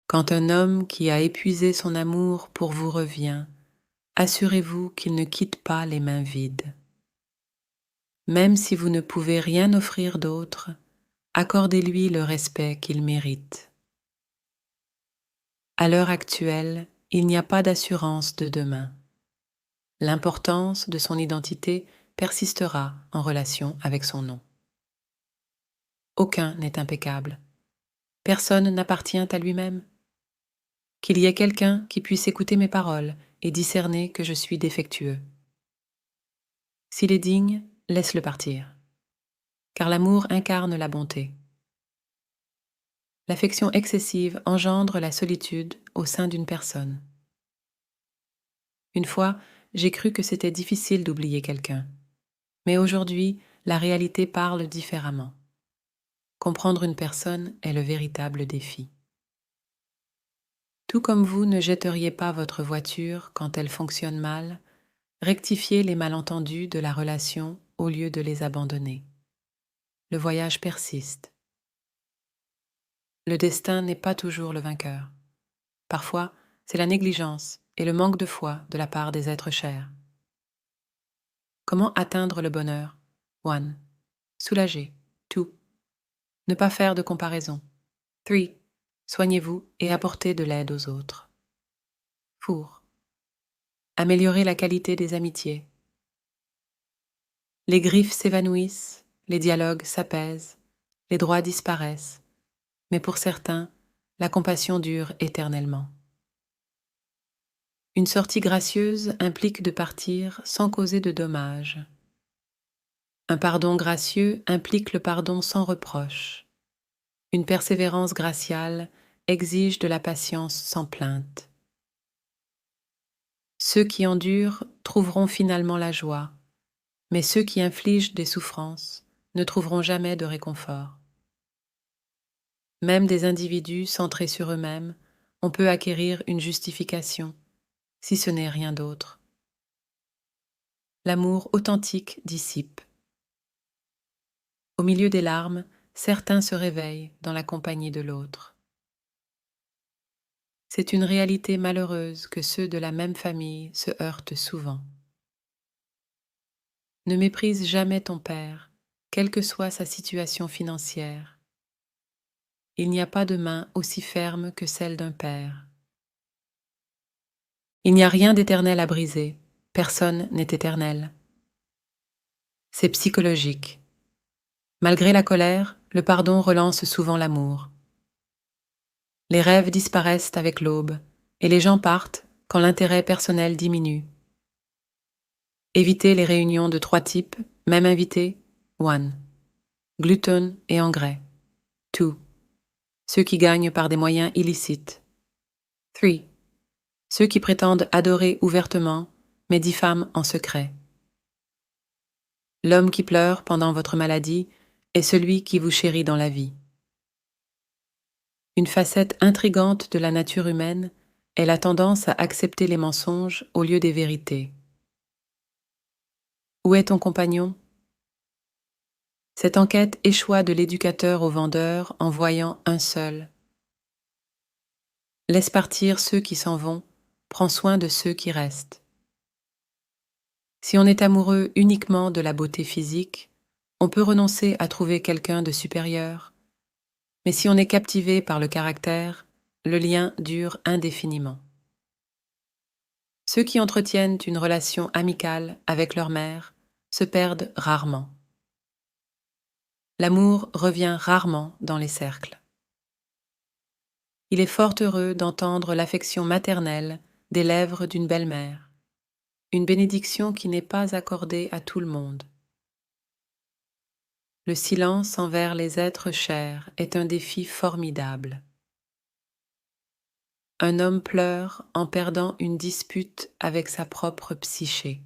Quand un homme qui a épuisé son amour pour vous revient, assurez-vous qu'il ne quitte pas les mains vides. Même si vous ne pouvez rien offrir d'autre, accordez-lui le respect qu'il mérite. À l'heure actuelle, il n'y a pas d'assurance de demain. L'importance de son identité persistera en relation avec son nom. Aucun n'est impeccable. Personne n'appartient à lui-même. Qu'il y ait quelqu'un qui puisse écouter mes paroles et discerner que je suis défectueux. S'il est digne, laisse-le partir, car l'amour incarne la bonté. L'affection excessive engendre la solitude au sein d'une personne. Une fois, j'ai cru que c'était difficile d'oublier quelqu'un, mais aujourd'hui, la réalité parle différemment. Comprendre une personne est le véritable défi. Tout comme vous ne jetteriez pas votre voiture quand elle fonctionne mal, rectifiez les malentendus de la relation au lieu de les abandonner. Le voyage persiste. Le destin n'est pas toujours le vainqueur. Parfois, c'est la négligence et le manque de foi de la part des êtres chers. Comment atteindre le bonheur? 1. Soulager. 2. Ne pas faire de comparaison. 3. Soignez-vous et apportez de l'aide aux autres. 4. Améliorer la qualité des amitiés. Les griffes s'évanouissent, les dialogues s'apaisent, les droits disparaissent, mais pour certains, la compassion dure éternellement. Une sortie gracieuse implique de partir sans causer de dommages. Un pardon gracieux implique le pardon sans reproche. Une persévérance graciale exige de la patience sans plainte. Ceux qui endurent trouveront finalement la joie, mais ceux qui infligent des souffrances ne trouveront jamais de réconfort. Même des individus centrés sur eux-mêmes, on peut acquérir une justification, si ce n'est rien d'autre. L'amour authentique dissipe. Au milieu des larmes, certains se réveillent dans la compagnie de l'autre. C'est une réalité malheureuse que ceux de la même famille se heurtent souvent. Ne méprise jamais ton père, quelle que soit sa situation financière. Il n'y a pas de main aussi ferme que celle d'un père. Il n'y a rien d'éternel à briser, personne n'est éternel. C'est psychologique. Malgré la colère, le pardon relance souvent l'amour. Les rêves disparaissent avec l'aube, et les gens partent quand l'intérêt personnel diminue. Évitez les réunions de 3 types, même invité. 1. Gluten et engrais. 2. Ceux qui gagnent par des moyens illicites. 3. Ceux qui prétendent adorer ouvertement, mais diffament en secret. L'homme qui pleure pendant votre maladie est celui qui vous chérit dans la vie. Une facette intrigante de la nature humaine est la tendance à accepter les mensonges au lieu des vérités. Où est ton compagnon? Cette enquête échoua de l'éducateur au vendeur en voyant un seul. Laisse partir ceux qui s'en vont, prends soin de ceux qui restent. Si on est amoureux uniquement de la beauté physique, on peut renoncer à trouver quelqu'un de supérieur, mais si on est captivé par le caractère, le lien dure indéfiniment. Ceux qui entretiennent une relation amicale avec leur mère se perdent rarement. L'amour revient rarement dans les cercles. Il est fort heureux d'entendre l'affection maternelle des lèvres d'une belle-mère, une bénédiction qui n'est pas accordée à tout le monde. Le silence envers les êtres chers est un défi formidable. Un homme pleure en perdant une dispute avec sa propre psyché.